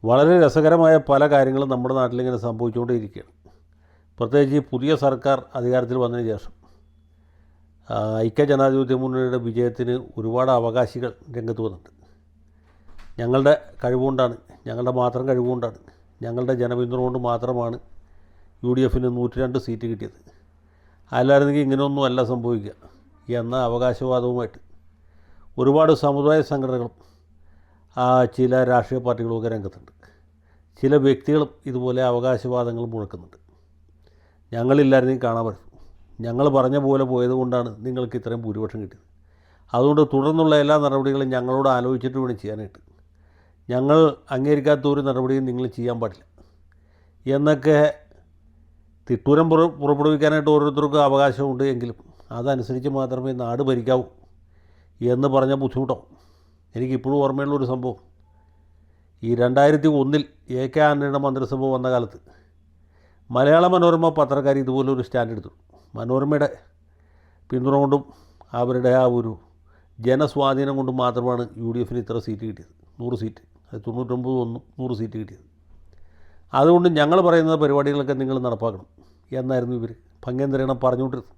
വളരെ രസകരമായ പല കാര്യങ്ങളും നമ്മുടെ നാട്ടിലിങ്ങനെ സംഭവിച്ചുകൊണ്ടേയിരിക്കുകയാണ്. പ്രത്യേകിച്ച് ഈ പുതിയ സർക്കാർ അധികാരത്തിൽ വന്നതിന് ശേഷം ഐക്യജനാധിപത്യ മുന്നണിയുടെ വിജയത്തിന് ഒരുപാട് അവകാശികൾ രംഗത്ത് വന്നിട്ടുണ്ട്. ഞങ്ങളുടെ കഴിവുകൊണ്ടാണ്, ഞങ്ങളുടെ മാത്രം കഴിവുകൊണ്ടാണ്, ഞങ്ങളുടെ ജനപിന്തുണ കൊണ്ട് മാത്രമാണ് UDFന് 102 സീറ്റ് കിട്ടിയത്, അല്ലായിരുന്നെങ്കിൽ ഇങ്ങനെയൊന്നും അല്ല സംഭവിക്കുക എന്ന അവകാശവാദവുമായിട്ട് ഒരുപാട് സമുദായ സംഘടനകളും ചില രാഷ്ട്രീയ പാർട്ടികളുമൊക്കെ രംഗത്തുണ്ട്. ചില വ്യക്തികളും ഇതുപോലെ അവകാശവാദങ്ങൾ മുഴക്കുന്നുണ്ട്. ഞങ്ങളില്ലായിരുന്നെങ്കിൽ കാണാൻ പറ്റും, ഞങ്ങൾ പറഞ്ഞ പോലെ പോയതുകൊണ്ടാണ് നിങ്ങൾക്ക് ഇത്രയും ഭൂരിപക്ഷം കിട്ടിയത്, അതുകൊണ്ട് തുടർന്നുള്ള എല്ലാ നടപടികളും ഞങ്ങളോട് ആലോചിച്ചിട്ട് വേണം ചെയ്യാനായിട്ട്, ഞങ്ങൾ അംഗീകരിക്കാത്ത ഒരു നടപടിയും നിങ്ങൾ ചെയ്യാൻ പാടില്ല എന്നൊക്കെ തിട്ടൂരം പുറപ്പെടുവിക്കാനായിട്ട് ഓരോരുത്തർക്കും അവകാശമുണ്ട്. എങ്കിലും അതനുസരിച്ച് മാത്രമേ നാട് ഭരിക്കാവൂ എന്ന് പറഞ്ഞ ബുദ്ധിമുട്ടാവും. എനിക്കിപ്പോഴും ഓർമ്മയുള്ളൊരു സംഭവം, ഈ 2001 AK ആൻ്റണിയുടെ മന്ത്രിസഭ വന്ന കാലത്ത് മലയാള മനോരമ പത്രക്കാർ ഇതുപോലൊരു സ്റ്റാൻഡ് എടുത്തു. മനോരമയുടെ പിന്തുണ കൊണ്ടും അവരുടെ ആ ഒരു ജനസ്വാധീനം കൊണ്ടും മാത്രമാണ് UDFന് ഇത്ര സീറ്റ് കിട്ടിയത്, 100 സീറ്റ്, അത് 99 100 സീറ്റ് കിട്ടിയത്. അതുകൊണ്ട് ഞങ്ങൾ പറയുന്ന പരിപാടികളൊക്കെ നിങ്ങൾ നടപ്പാക്കണം എന്നായിരുന്നു ഇവർ ഭംഗ്യന്തരേണം പറഞ്ഞുകൊണ്ടിരുന്നത്.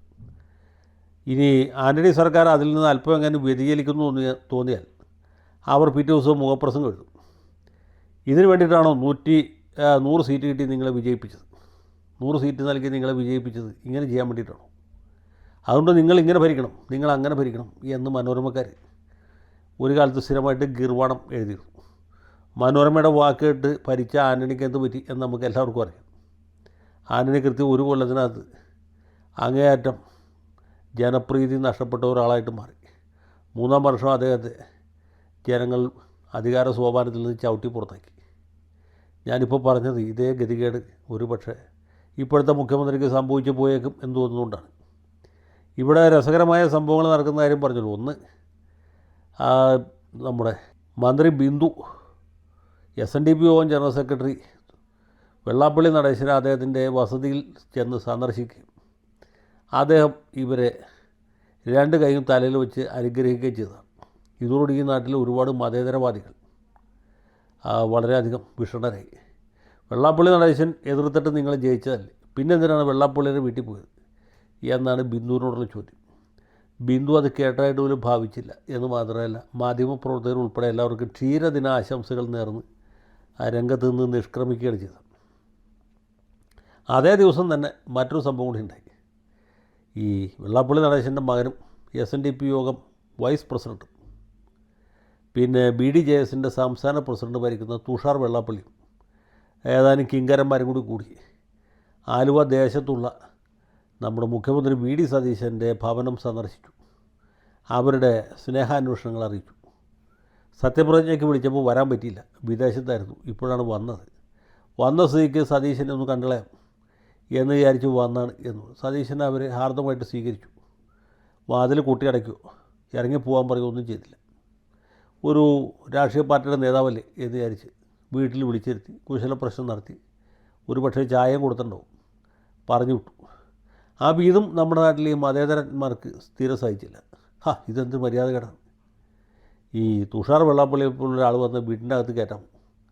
ഇനി ആൻ്റണി സർക്കാർ അതിൽ നിന്ന് അല്പം എങ്ങനെ വ്യതിചലിക്കുന്നു എന്ന് തോന്നിയാൽ അവർ പിറ്റേ ദിവസം മുഖപ്രസംഗം എഴുതും. ഇതിന് വേണ്ടിയിട്ടാണോ 100 സീറ്റ് കിട്ടി നിങ്ങളെ വിജയിപ്പിച്ചത്, 100 സീറ്റ് നൽകി നിങ്ങളെ വിജയിപ്പിച്ചത് ഇങ്ങനെ ചെയ്യാൻ വേണ്ടിയിട്ടാണോ, അതുകൊണ്ട് നിങ്ങളിങ്ങനെ ഭരിക്കണം, നിങ്ങൾ അങ്ങനെ ഭരിക്കണം എന്ന് മനോരമക്കാർ ഒരു കാലത്ത് സ്ഥിരമായിട്ട് ഗീർവാണം എഴുതിയിരുന്നു. മനോരമയുടെ വാക്ക് കേട്ട് ഭരിച്ച ആൻ്റണിക്ക് എന്ത് പറ്റി എന്ന് നമുക്ക് എല്ലാവർക്കും അറിയാം. ആൻ്റണി കൃത്യം 1 കൊല്ലത്തിനകത്ത് അങ്ങേയറ്റം ജനപ്രീതി നഷ്ടപ്പെട്ട ഒരാളായിട്ട് മാറി. 3-ാം വർഷം അദ്ദേഹത്തെ ജനങ്ങൾ അധികാര സോപാനത്തിൽ നിന്ന് ചവിട്ടി പുറത്താക്കി. ഞാനിപ്പോൾ പറഞ്ഞത് ഇതേ ഗതികേട് ഒരു പക്ഷേ ഇപ്പോഴത്തെ മുഖ്യമന്ത്രിക്ക് സംഭവിച്ചു പോയേക്കും എന്ന് തോന്നുന്നതുകൊണ്ടാണ്. ഇവിടെ രസകരമായ സംഭവങ്ങൾ നടക്കുന്ന കാര്യം പറഞ്ഞല്ലോ. ഒന്ന്, നമ്മുടെ മന്ത്രി ബിന്ദു SNDP യോഗം ജനറൽ സെക്രട്ടറി വെള്ളാപ്പള്ളി നടേശനെ അദ്ദേഹത്തിൻ്റെ വസതിയിൽ ചെന്ന് സന്ദർശിക്കുകയും അദ്ദേഹം ഇവരെ 2 കൈയും തലയിൽ വെച്ച് അനുഗ്രഹിക്കുകയും ചെയ്തതാണ്. ഇതോടെ ഈ നാട്ടിൽ ഒരുപാട് മതേതരവാദികൾ വളരെയധികം വിഷണ്ണരായി. വെള്ളാപ്പള്ളി നടേശൻ എതിർത്തിട്ട് നിങ്ങൾ ജയിച്ചതല്ലേ, പിന്നെ എന്തിനാണ് വെള്ളാപ്പള്ളിയുടെ വീട്ടിൽ പോയത് എന്നാണ് ബിന്ദുവിനോടുള്ള ചോദ്യം. ബിന്ദു അത് കേട്ടതായിട്ട് പോലും ഭാവിച്ചില്ല എന്ന് മാത്രമല്ല, മാധ്യമപ്രവർത്തകർ ഉൾപ്പെടെ എല്ലാവർക്കും ക്ഷീരദിന ആശംസകൾ നേർന്ന് ആ രംഗത്ത് നിന്ന് നിഷ്ക്രമിക്കുകയാണ് ചെയ്തത്. അതേ ദിവസം തന്നെ മറ്റൊരു സംഭവം കൂടി ഉണ്ടായി. ഈ വെള്ളാപ്പള്ളി നടേശൻ്റെ മകനും SNDP യോഗം വൈസ് പ്രസിഡൻറ്റും പിന്നെ BDJSൻ്റെ സംസ്ഥാന പ്രസിഡന്റ് ഭരിക്കുന്ന തുഷാർ വെള്ളാപ്പള്ളിയും ഏതാനും കിങ്കരന്മാരും കൂടി ആലുവ ദേശത്തുള്ള നമ്മുടെ മുഖ്യമന്ത്രി VD സതീശൻ്റെ ഭവനം സന്ദർശിച്ചു. അവരുടെ സ്നേഹാന്വേഷണങ്ങൾ അറിയിച്ചു. സത്യപ്രതിജ്ഞയ്ക്ക് വിളിച്ചപ്പോൾ വരാൻ പറ്റിയില്ല, വിദേശത്തായിരുന്നു, ഇപ്പോഴാണ് വന്നത്. വന്ന സ്ഥിതിക്ക് സതീശനെ ഒന്ന് കണ്ടളയാം എന്ന് വിചാരിച്ച് വന്നാണ് എന്ന്. സതീശനെ അവർ ഹാർദമായിട്ട് സ്വീകരിച്ചു. വാതിൽ കൊട്ടിയടയ്ക്കുമോ, ഇറങ്ങിപ്പോകാൻ പറയുകയോ ഒന്നും ചെയ്തില്ല. ഒരു രാഷ്ട്രീയ പാർട്ടിയുടെ നേതാവല്ലേ എന്ന് വിചാരിച്ച് വീട്ടിൽ വിളിച്ചിരുത്തി കുശല പ്രശ്നം നടത്തി. ഒരു പക്ഷേ ചായയും കൊടുത്തിട്ടുണ്ടാവും, പറഞ്ഞു വിട്ടു. ആ വീതും നമ്മുടെ നാട്ടിൽ ഈ മതേതരന്മാർക്ക് സ്ഥിരം സഹിച്ചില്ല. ഇതെന്ത് മര്യാദ കേടാണ്, ഈ തുഷാർ വെള്ളാപ്പള്ളിയെ പോലുള്ള ഒരാൾ വന്ന് വീട്ടിൻ്റെ അകത്ത് കയറ്റാമോ,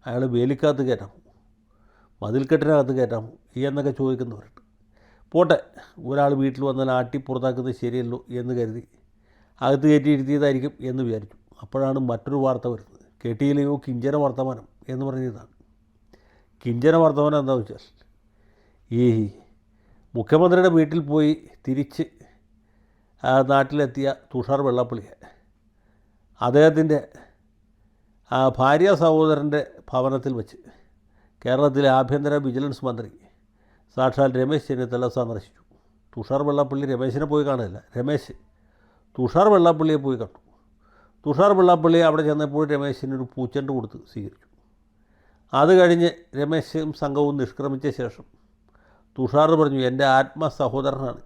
അയാൾ വേലിക്കകത്ത് കയറ്റാമോ, മതിൽക്കെട്ടിനകത്ത് കയറ്റാമോ എന്നൊക്കെ ചോദിക്കുന്നവരുണ്ട്. പോട്ടെ, ഒരാൾ വീട്ടിൽ വന്നാൽ ആട്ടി പുറത്താക്കുന്നത് ശരിയല്ലോ എന്ന് കരുതി അകത്ത് കയറ്റി ഇരുത്തിയതായിരിക്കും എന്ന് വിചാരിച്ചു. അപ്പോഴാണ് മറ്റൊരു വാർത്ത വരുന്നത്. കേട്ടിയിലെയോ കിഞ്ചന വർത്തമാനം എന്ന് പറഞ്ഞതാണ്. കിഞ്ചന വർത്തമാനം എന്താണെന്ന് വെച്ചാൽ, ഈ മുഖ്യമന്ത്രിയുടെ വീട്ടിൽ പോയി തിരിച്ച് നാട്ടിലെത്തിയ തുഷാർ വെള്ളാപ്പള്ളിയെ അദ്ദേഹത്തിൻ്റെ ഭാര്യ സഹോദരൻ്റെ ഭവനത്തിൽ വെച്ച് കേരളത്തിലെ ആഭ്യന്തര വിജിലൻസ് മന്ത്രി സാക്ഷാൽ രമേശ് ചെന്നിത്തല സന്ദർശിച്ചു. തുഷാർ വെള്ളാപ്പള്ളി രമേശിനെ പോയി കാണുകയല്ല, രമേശ് തുഷാർ വെള്ളാപ്പള്ളിയെ പോയി കണ്ടു. തുഷാർ വെള്ളാപ്പള്ളി അവിടെ ചെന്നപ്പോൾ രമേശിനൊരു പൂച്ചെണ്ട് കൊടുത്ത് സ്വീകരിച്ചു. അത് കഴിഞ്ഞ് രമേശും സംഘവും നിഷ്ക്രമിച്ച ശേഷം തുഷാർ പറഞ്ഞു, എൻ്റെ ആത്മസഹോദരനാണ്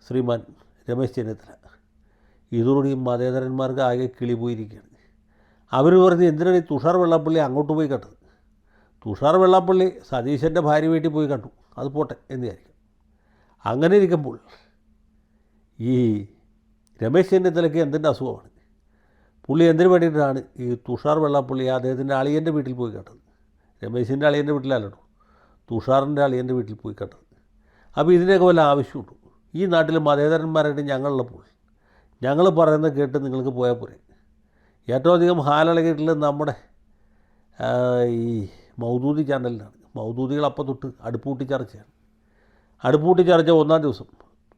ശ്രീമാൻ രമേശ് ചെന്നിത്തല. ഇതോടുകൂടി മതേതരന്മാർക്ക് ആകെ കിളി പോയിരിക്കുകയാണ്. അവർ പറഞ്ഞ്, എന്തിനാണ് ഈ തുഷാർ വെള്ളാപ്പള്ളി അങ്ങോട്ട് പോയി കണ്ടത്, തുഷാർ വെള്ളാപ്പള്ളി സതീശൻ്റെ ഭാര്യ വീട്ടിൽ പോയി കണ്ടു, അത് പോട്ടെ എന്ന് വിചാരിക്കും. അങ്ങനെ ഇരിക്കുമ്പോൾ ഈ രമേശ് ചെന്നിത്തലയ്ക്ക് എന്തിൻ്റെ അസുഖമാണ്, പുള്ളി എന്തിനു വേണ്ടിയിട്ടാണ് ഈ തുഷാർ വെള്ളാപ്പള്ളി അദ്ദേഹത്തിൻ്റെ അളിയൻ്റെ വീട്ടിൽ പോയി കണ്ടത്? രമേശിൻ്റെ അളിയൻ്റെ വീട്ടിലല്ലോ, തുഷാറിൻ്റെ അളിയൻ്റെ വീട്ടിൽ പോയി കണ്ടത്. അപ്പോൾ ഇതിൻ്റെയൊക്കെ വല്ല ആവശ്യമുണ്ടോ? ഈ നാട്ടിൽ മതേതരന്മാരായിട്ട് ഞങ്ങളുള്ളപ്പോൾ ഞങ്ങൾ പറയുന്നത് കേട്ട് നിങ്ങൾക്ക് പോയാൽ പോരെ. ഏറ്റവും അധികം ഹാലിളകിയിട്ടുള്ളത് നമ്മുടെ ഈ മൗദൂദി ചാനലിലാണ്. മൗദൂദികൾ അപ്പം തൊട്ട് അടുപ്പൂട്ടി ചർച്ചയാണ്. അടുപ്പൂട്ടി ചർച്ച ഒന്നാം ദിവസം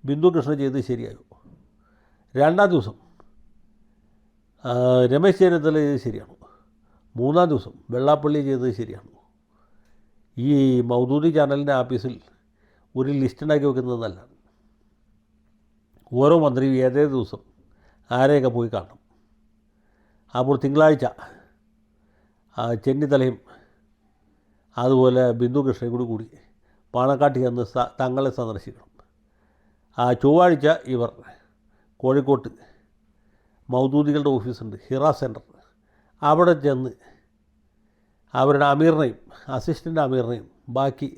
ബിന്ദു കൃഷ്ണ ചെയ്തത് ശരിയാകും, രണ്ടാം ദിവസം രമേശ് ചെന്നിത്തല ചെയ്തത് ശരിയാണോ, മൂന്നാം ദിവസം വെള്ളാപ്പള്ളി ചെയ്തത് ശരിയാണോ? ഈ മൗദൂദി ചാനലിൻ്റെ ആഫീസിൽ ഒരു ലിസ്റ്റ് ഉണ്ടാക്കി വെക്കുന്നത് നല്ലതാണ്. ഓരോ മന്ത്രിയും ഏതേ ദിവസം ആരെയൊക്കെ പോയി കാണണം. അപ്പോൾ തിങ്കളാഴ്ച ചെന്നിത്തലയും അതുപോലെ ബിന്ദു കൃഷ്ണയും കൂടി പാണക്കാട്ട് ചെന്ന് തങ്ങളെ സന്ദർശിക്കണം. ചൊവ്വാഴ്ച ഇവർ കോഴിക്കോട്ട് മൗദൂദികളുടെ ഓഫീസുണ്ട്, ഹിറ സെൻറ്റർ, അവിടെ ചെന്ന് അവരുടെ അമീറിനെയും അസിസ്റ്റൻ്റ് അമീറിനെയും ബാക്കി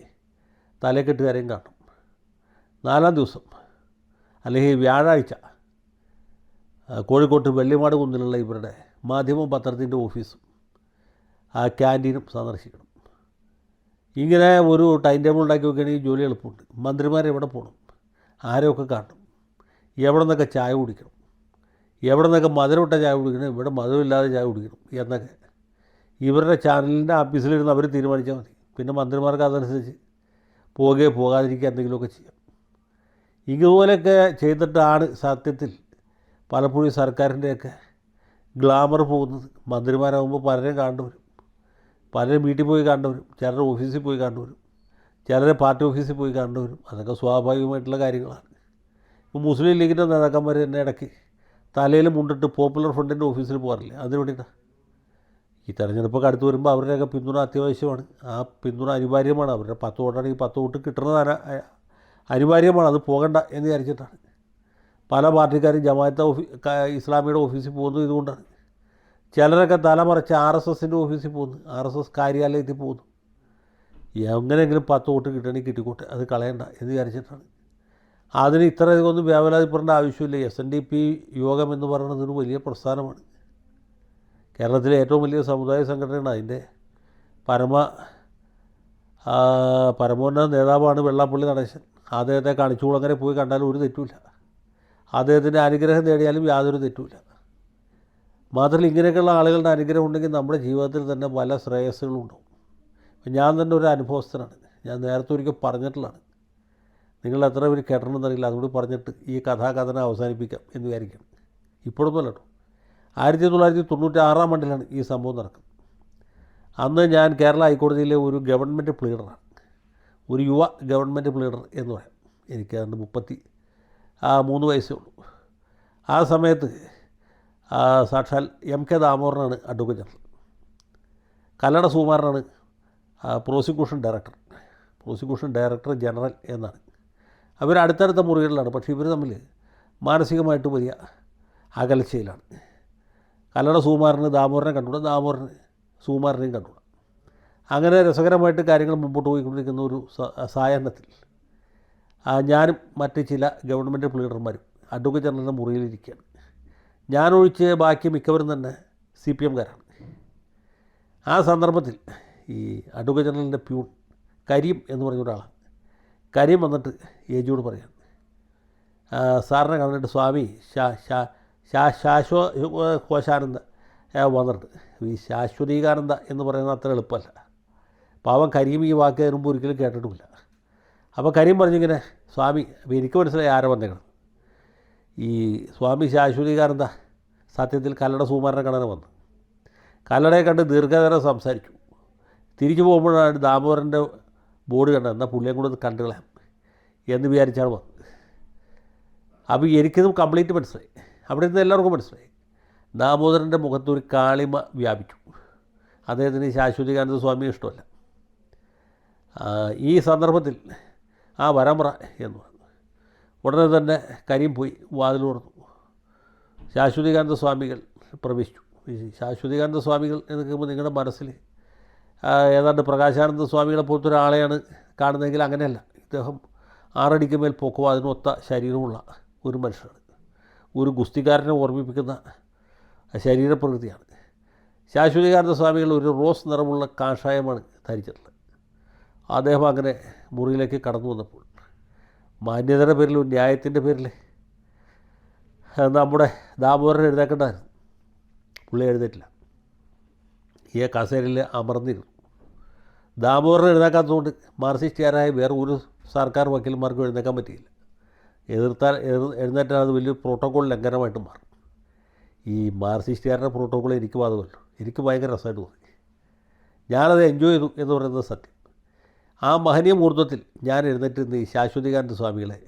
തലക്കെട്ടുകാരെയും കാണും. നാലാം ദിവസം അല്ലെങ്കിൽ വ്യാഴാഴ്ച കോഴിക്കോട്ട് വെള്ളിമാട് കുന്നിലുള്ള ഇവരുടെ മാധ്യമ പത്രത്തിൻ്റെ ഓഫീസും ക്യാൻറ്റീനും സന്ദർശിക്കണം. ഇങ്ങനെ ഒരു ടൈം ടേബിൾ ഉണ്ടാക്കി വെക്കുകയാണെങ്കിൽ ജോലി എളുപ്പമുണ്ട്. മന്ത്രിമാരെവിടെ പോകണം, ആരെയൊക്കെ കാണണം, എവിടെ നിന്നൊക്കെ ചായ കുടിക്കണം, എവിടെ നിന്നൊക്കെ മധുരമിട്ട ചായ കുടിക്കണം, ഇവിടെ മധുരമില്ലാതെ ചായ കുടിക്കണം എന്നൊക്കെ ഇവരുടെ ചാനലിൻ്റെ ആഫീസിലിരുന്ന് അവർ തീരുമാനിച്ചാൽ മതി. പിന്നെ മന്ത്രിമാർക്ക് അതനുസരിച്ച് പോകാതിരിക്കുക എന്തെങ്കിലുമൊക്കെ ചെയ്യാം. ഇതുപോലെയൊക്കെ ചെയ്തിട്ടാണ് സത്യത്തിൽ പലപ്പോഴും സർക്കാരിൻ്റെയൊക്കെ ഗ്ലാമർ പോകുന്നത്. മന്ത്രിമാരാകുമ്പോൾ പലരെയും കണ്ടുവരും, പലരും വീട്ടിൽ പോയി കണ്ടുവരും, ചിലരുടെ ഓഫീസിൽ പോയി കണ്ടുവരും, ചിലരെ പാർട്ടി ഓഫീസിൽ പോയി കണ്ടുവരും. അതൊക്കെ സ്വാഭാവികമായിട്ടുള്ള കാര്യങ്ങളാണ്. ഇപ്പോൾ മുസ്ലിം ലീഗിൻ്റെ നേതാക്കന്മാർ തന്നെ ഇടയ്ക്ക് തലയിൽ മുണ്ടിട്ട് പോപ്പുലർ ഫ്രണ്ടിൻ്റെ ഓഫീസിൽ പോകാറില്ല. അതിന് വേണ്ടിയിട്ടാണ്. ഈ തെരഞ്ഞെടുപ്പൊക്കെ അടുത്ത് വരുമ്പോൾ അവരുടെയൊക്കെ പിന്തുണ അത്യാവശ്യമാണ്. ആ പിന്തുണ അനിവാര്യമാണ്. അവരുടെ 10 വോട്ടാണെങ്കിൽ 10 വോട്ട് കിട്ടുന്നത് അനിവാര്യമാണ്. അത് പോകണ്ട എന്ന് വിചാരിച്ചിട്ടാണ് പല പാർട്ടിക്കാരും ജമാഅത്തെ ഇസ്ലാമിയുടെ ഓഫീസിൽ പോകുന്നത് ഇതുകൊണ്ടാണ്. ചിലരൊക്കെ തലമറച്ച് RSSൻ്റെ ഓഫീസിൽ പോകുന്നു, RSS കാര്യാലയത്തിൽ പോകുന്നു. എങ്ങനെയെങ്കിലും 10 വോട്ട് കിട്ടണമെങ്കിൽ കിട്ടിക്കോട്ടെ, അത് കളയണ്ട എന്ന് വിചാരിച്ചിട്ടാണ്. അതിന് ഇത്രയധികം ഒന്നും വ്യാപലാതിപ്പെടേണ്ട ആവശ്യമില്ല. SNDP യോഗം എന്ന് പറയുന്നത് ഒരു വലിയ പ്രസ്ഥാനമാണ്. കേരളത്തിലെ ഏറ്റവും വലിയ സമുദായ സംഘടനയാണ്. അതിൻ്റെ പരമോന്നത നേതാവാണ് വെള്ളാപ്പള്ളി നടേശൻ. അദ്ദേഹത്തെ കാണിച്ചുകൂടങ്ങനെ പോയി കണ്ടാലും ഒരു തെറ്റുമില്ല. അദ്ദേഹത്തിൻ്റെ അനുഗ്രഹം നേടിയാലും യാതൊരു തെറ്റുമില്ല. മാത്രമല്ല ഇങ്ങനെയൊക്കെയുള്ള ആളുകളുടെ അനുഗ്രഹം ഉണ്ടെങ്കിൽ നമ്മുടെ ജീവിതത്തിൽ തന്നെ പല ശ്രേയസ്സുകളുണ്ടാവും. ഞാൻ തന്നെ ഒരു അനുഭവസ്ഥനാണ്. ഞാൻ നേരത്തെ ഒരിക്കൽ പറഞ്ഞിട്ടുള്ളതാണ്. നിങ്ങൾ എത്ര പേര് കേട്ടണമെന്നറിയില്ല. അതുകൊണ്ട് പറഞ്ഞിട്ട് ഈ കഥാകഥനം അവസാനിപ്പിക്കാം എന്ന് വിചാരിക്കണം. ഇപ്പോഴൊന്നുമല്ല കേട്ടോ. 1996 ആണ്ടിലാണ് ഈ സംഭവം നടക്കുന്നത്. അന്ന് ഞാൻ കേരള ഹൈക്കോടതിയിലെ ഒരു ഗവൺമെൻറ് പ്ലീഡറാണ്, ഒരു യുവ ഗവൺമെൻറ് പ്ലീഡർ എന്ന് പറയാം. എനിക്ക് അന്ന് 33 വയസ്സേ ഉള്ളൂ. ആ സമയത്ത് സാക്ഷാൽ MK ദാമോദരനാണ് അഡ്വക്കേറ്റ് ജനറൽ, കല്ലട സുകുമാരനാണ് പ്രോസിക്യൂഷൻ ഡയറക്ടർ ജനറൽ എന്നാണ്. അവർ അടുത്തടുത്ത മുറികളിലാണ്. പക്ഷേ ഇവർ തമ്മിൽ മാനസികമായിട്ട് വലിയ അകൽച്ചയിലാണ്. കല്ലട സുകുമാരന് ദാമോദരനെ കണ്ടുകൂടാ, ദാമോദരന് സുകുമാരനെയും കണ്ടുകൂടാ. അങ്ങനെ രസകരമായിട്ട് കാര്യങ്ങൾ മുമ്പോട്ട് പോയിക്കൊണ്ടിരിക്കുന്ന ഒരു സായാഹ്നത്തിൽ ഞാനും മറ്റ് ചില ഗവൺമെൻറ് പ്ലീഡർമാരും അഡ്വക്കേറ്റ് ജനറലിൻ്റെ മുറിയിലിരിക്കുകയാണ്. ഞാനൊഴിച്ച് ബാക്കി മിക്കവരും തന്നെ CPMകാരാണ്. ആ സന്ദർഭത്തിൽ ഈ അഡ്വക്കേറ്റ് ജനറലിൻ്റെ പ്യൂൺ കരീം എന്ന് പറഞ്ഞ ഒരാളാണ്. കരീം വന്നിട്ട് ഏജിയോട് പറയാം, സാറിനെ കണ്ടിട്ട് സ്വാമി ശാശ്വതോശാനന്ദ വന്നിട്ട് ഈ ശാശ്വതീകാനന്ദ എന്ന് പറയുന്നത് അത്ര എളുപ്പമല്ല. പാവം കരീം ഈ വാക്ക് തരുമ്പോൾ ഒരിക്കലും കേട്ടിട്ടുമില്ല. അപ്പോൾ കരീം പറഞ്ഞിങ്ങനെ, സ്വാമി അപ്പോൾ എനിക്ക് മനസ്സിലായി ആരെ വന്നേക്കണം. ഈ സ്വാമി ശാശ്വതീകാനന്ദ സത്യത്തിൽ കല്ലട സുകുമാരനെ കാണാൻ വന്നു. കല്ലടയെ കണ്ട് ദീർഘനേരം സംസാരിച്ചു. തിരിച്ചു പോകുമ്പോഴാണ് ദാമോദരൻ്റെ ബോർഡ് കണ്ടത്. എന്നാൽ പുള്ളിയെ കൂടെ കണ്ടുകളയാം എന്ന് വിചാരിച്ചാണ് വന്നത്. അപ്പോൾ എനിക്കിതും കംപ്ലീറ്റ് മനസ്സിലായി. അവിടെ നിന്ന് എല്ലാവർക്കും മനസ്സിലായി. ദാമോദരൻ്റെ മുഖത്തൊരു കാളിമ വ്യാപിച്ചു. അദ്ദേഹത്തിന് ശാശ്വതീകാനന്ദ സ്വാമിയെ ഇഷ്ടമല്ല. ഈ സന്ദർഭത്തിൽ വരാൻ പറ എന്ന് പറഞ്ഞു. ഉടനെ തന്നെ കരീം പോയി വാതിൽ തുറന്നു. ശാശ്വതീകാനന്ദ സ്വാമികൾ പ്രവേശിച്ചു. ഈ ശാശ്വതീകാനന്ദ സ്വാമികൾ എന്ന് കേൾക്കുമ്പോൾ നിങ്ങളുടെ മനസ്സിൽ ഏതാണ്ട് പ്രകാശാനന്ദ സ്വാമികളെ പോലത്തെ ഒരാളെയാണ് കാണുന്നതെങ്കിൽ അങ്ങനെയല്ല. ഇദ്ദേഹം 6 അടിക്ക് മേൽ പൊക്കവും അതിനൊത്ത ശരീരമുള്ള ഒരു മനുഷ്യനാണ്. ഒരു ഗുസ്തിക്കാരനെ ഓർമ്മിപ്പിക്കുന്ന ശരീരപ്രകൃതിയാണ്. ശാശ്വതീകാനന്ദ സ്വാമികൾ ഒരു റോസ് നിറമുള്ള കാഷായമാണ് ധരിച്ചിട്ടുള്ളത്. അദ്ദേഹം അങ്ങനെ മുറിയിലേക്ക് കടന്നു വന്നപ്പോൾ മാന്യതയുടെ പേരിൽ, ന്യായത്തിൻ്റെ പേരിൽ നമ്മുടെ ദാമോദരൻ എഴുന്നേക്കേണ്ടതായിരുന്നു. പുള്ളി എഴുന്നേറ്റില്ല, ഈ കസേരയിൽ അമർന്നിരുന്നു. ദാമോദരൻ എഴുന്നേക്കാത്തതുകൊണ്ട് മാർക്സിസ്റ്റുകാരായ വേറെ ഒരു സർക്കാർ വക്കീലന്മാർക്കും എഴുന്നേക്കാൻ പറ്റിയില്ല. എഴുന്നേറ്റാൽ അത് വലിയൊരു പ്രോട്ടോക്കോൾ ലംഘനമായിട്ട് മാറും. ഈ മാർക്സിസ്റ്റുകാരുടെ പ്രോട്ടോക്കോൾ എനിക്ക് ബാധകമല്ലോ. എനിക്ക് ഭയങ്കര രസമായിട്ട് തോന്നി. ഞാനത് എൻജോയ് ചെയ്തു എന്ന് പറയുന്നത് സത്യം. ആ മഹനീയ മുഹൂർത്തത്തിൽ ഞാൻ എഴുന്നേറ്റ് നിന്ന് ഈ ശാശ്വതീകാനന്ദ സ്വാമികളെ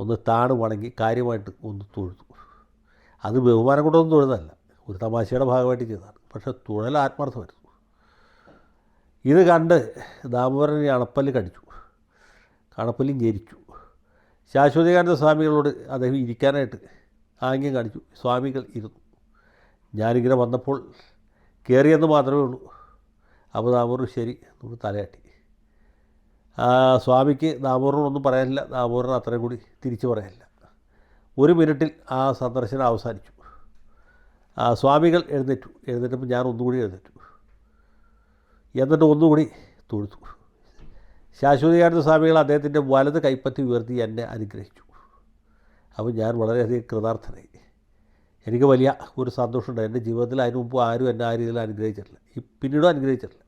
ഒന്ന് താണ് വണങ്ങി കാര്യമായിട്ട് ഒന്ന് തൊഴുതു. അത് ബഹുമാനം കൊണ്ടൊന്നും തൊഴുതല്ല, ഒരു തമാശയുടെ ഭാഗമായിട്ട് ചെയ്തതാണ്. പക്ഷേ തുഴൽ ആത്മാർത്ഥമായിരുന്നു. ഇത് കണ്ട് ദാമോദരൻ അണപ്പല്ല് കടിച്ചു, കണപ്പല്ലും ഞെരിച്ചു. ശാശ്വതീകാനന്ദ സ്വാമികളോട് അദ്ദേഹം ഇരിക്കാനായിട്ട് ആംഗ്യം കാണിച്ചു. സ്വാമികൾ ഇരുന്നു. ഞാനിങ്ങനെ വന്നപ്പോൾ കയറിയെന്ന് മാത്രമേ ഉള്ളൂ. അപ്പോൾ ദാമോദരൻ ശരി നമുക്ക് തലയാട്ടി. സ്വാമിക്ക് ദാമോദരനൊന്നും പറയാനില്ല, ദാമോദരൻ അത്രയും കൂടി തിരിച്ചു പറയാനില്ല. 1 മിനിറ്റിൽ ആ സന്ദർശനം അവസാനിച്ചു. സ്വാമികൾ എഴുന്നേറ്റപ്പോൾ ഞാൻ ഒന്നുകൂടി എഴുന്നേറ്റു. എന്നിട്ട് ഒന്നുകൂടി തൊഴുതു. ശാശ്വതീകാനന്ദ സ്വാമികൾ അദ്ദേഹത്തിൻ്റെ വലത് കൈപ്പത്തി ഉയർത്തി എന്നെ അനുഗ്രഹിച്ചു. അപ്പോൾ ഞാൻ വളരെയധികം കൃതാർത്ഥനായി. എനിക്ക് വലിയ ഒരു സന്തോഷമുണ്ട്. എൻ്റെ ജീവിതത്തിൽ അതിനു മുമ്പ് ആരും എന്നെ ആ രീതിയിൽ അനുഗ്രഹിച്ചിട്ടില്ല, പിന്നീടും അനുഗ്രഹിച്ചിട്ടില്ല.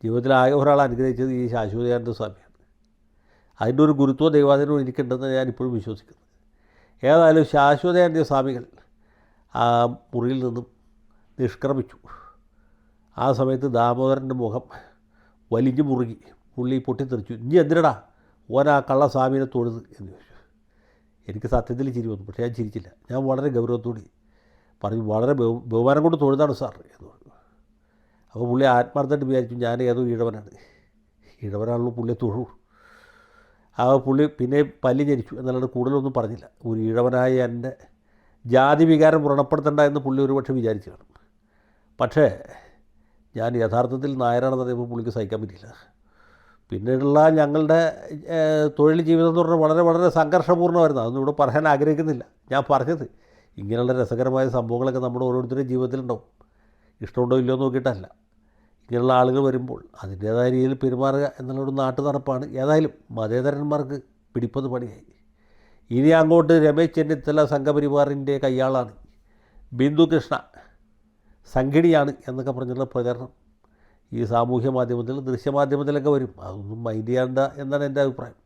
ജീവിതത്തിൽ ആകെ ഒരാൾ അനുഗ്രഹിച്ചത് ഈ ശാശ്വതീകാനന്ദ സ്വാമിയാണ്. അതിൻ്റെ ഒരു ഗുരുത്വ ദൈവാധീനവും എനിക്കുണ്ടെന്ന് ഞാൻ ഇപ്പോഴും വിശ്വസിക്കുന്നു. ഏതായാലും ശാശ്വതീകാനന്ദ സ്വാമികൾ ആ മുറിയിൽ നിന്നും നിഷ്ക്രമിച്ചു. ആ സമയത്ത് ദാമോദരൻ്റെ മുഖം വലിഞ്ഞു മുറുകി. പുള്ളി പൊട്ടിത്തെറിച്ചു. ഇനി എന്തിനടാ ഓൻ ആ കള്ള സ്വാമീനെ തൊഴുത് എന്ന് ചോദിച്ചു. എനിക്ക് സത്യത്തിൽ ചിരി വന്നു, പക്ഷേ ഞാൻ ചിരിച്ചില്ല. ഞാൻ വളരെ ഗൗരവത്തോടെ പറഞ്ഞു, വളരെ ബഹുമാനം കൊണ്ട് തൊഴുതാണ് സാർ എന്ന് പറഞ്ഞു. അപ്പോൾ പുള്ളി ആത്മാർത്ഥമായിട്ട് വിചാരിച്ചു ഞാൻ ഏതോ ഈഴവനാണല്ലോ പുള്ളിയെ തൊഴു. ആ പുള്ളി പിന്നെ പല്ലി ജനിച്ചു എന്നല്ലാണ്ട് കൂടുതലൊന്നും പറഞ്ഞില്ല. ഒരു ഈഴവനായ എൻ്റെ ജാതി വികാരം വ്രണപ്പെടുത്തണ്ട എന്ന് പുള്ളി ഒരുപക്ഷെ വിചാരിച്ചു കാണും. പക്ഷേ ഞാൻ യഥാർത്ഥത്തിൽ നായരാണെന്ന് പറയുമ്പോൾ പുള്ളിക്ക് സഹിക്കാൻ പറ്റില്ല. പിന്നീടുള്ള ഞങ്ങളുടെ തൊഴിൽ ജീവിതം എന്ന് പറഞ്ഞാൽ വളരെ വളരെ സംഘർഷപൂർണ്ണമായിരുന്നു. അതൊന്നും ഇവിടെ പറയാൻ ആഗ്രഹിക്കുന്നില്ല. ഞാൻ പറഞ്ഞത് ഇങ്ങനെയുള്ള രസകരമായ സംഭവങ്ങളൊക്കെ നമ്മുടെ ഓരോരുത്തരുടെയും ജീവിതത്തിലുണ്ടാവും. ഇഷ്ടമുണ്ടോ ഇല്ലയോ നോക്കിയിട്ടല്ല. ഇങ്ങനെയുള്ള ആളുകൾ വരുമ്പോൾ അതിൻ്റേതായ രീതിയിൽ പെരുമാറുക എന്നുള്ളൊരു നാട്ടു നടപ്പാണ്. ഏതായാലും മതേതരന്മാർക്ക് പിടിപ്പത് പണിയായി. ഇനി അങ്ങോട്ട് രമേശ് ചെന്നിത്തല സംഘപരിവാറിൻ്റെ കയ്യാളാണ്, ബിന്ദു കൃഷ്ണ സംഘിണിയാണ് എന്നൊക്കെ പറഞ്ഞുള്ള പ്രചരണം ഈ സാമൂഹ്യ മാധ്യമത്തിൽ, ദൃശ്യമാധ്യമത്തിലൊക്കെ വരും. അതൊന്നും മൈൻഡ് ചെയ്യേണ്ട എന്നാണ് എൻ്റെ അഭിപ്രായം.